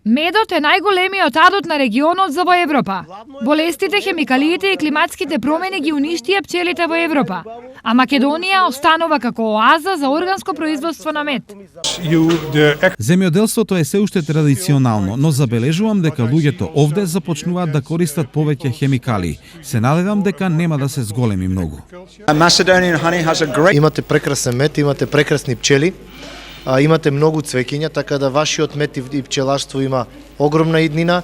Медот е најголемиот адот на регионот за во Европа. Болестите, хемикалиите и климатските промени ги уништија пчелите во Европа, а Македонија останува како оаза за органско производство на мед. Земјоделството е се уште традиционално, но забележувам дека луѓето овде започнуваат да користат повеќе хемикали. Се надевам дека нема да се зголеми многу. Имате прекрасен мед, имате прекрасни пчели, имате многу цвеќиња, така да вашиот мед и пчеларство има огромна иднина.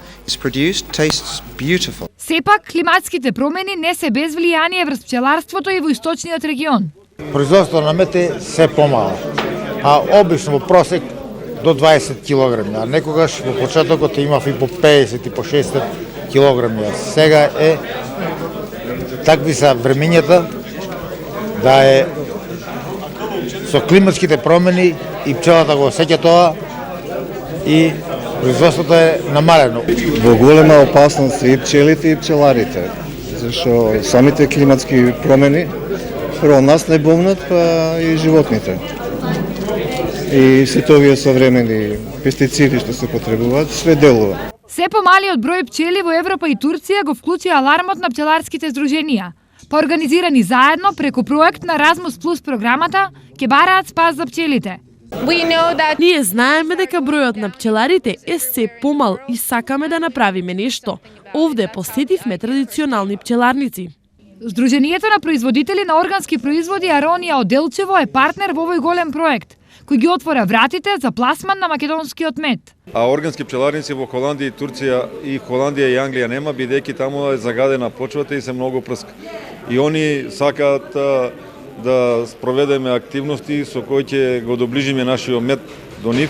Сепак, климатските промени не се без влијание врз пчеларството и во источниот регион. Производството на мед е се помало, а обично во просек до 20 килограми, а некогаш во почетокот имав и по 50 и по 60 килограми. Сега е такви са времењата да е со климатските промени и пчелата го осеќа тоа и производството е намалено. Во голема опасност и пчелите и пчеларите, зашто самите климатски промени прво нас не бомнат, па и животните. И сите овие современи пестициди што се потребуваат, све делува. Се помалиот број пчели во Европа и Турција го вклучи алармот на пчеларските здруженија. Поорганизирани заедно преку проект на Erasmus Plus програмата, ќе бараат спас за пчелите. Ние знаеме дека бројот на пчеларите е се помал и сакаме да направиме нешто. Овде посетивме традиционални пчеларници. Сдруженијето на производители на органски производи Аронија од Делчево е партнер во овој голем проект, кој ги отвора вратите за пласман на македонскиот мед. А органски пчеларници во Холандија и Турција и Холандија и Англија нема, бидејќи таму е загадена почвата и се многу прска. И они сакаат да спроведеме активности со кои ќе го доближиме нашиот мед до нив,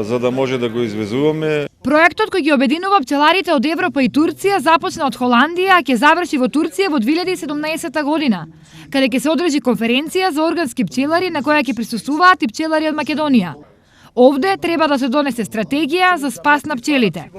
за да може да го извезуваме. Проектот кој ги обединува пчеларите од Европа и Турција започна од Холандија, а ќе заврши во Турција во 2017 година, каде ќе се одржи конференција за органски пчелари на која ќе присуствуваат и пчелари од Македонија. Овде треба да се донесе стратегија за спас на пчелите.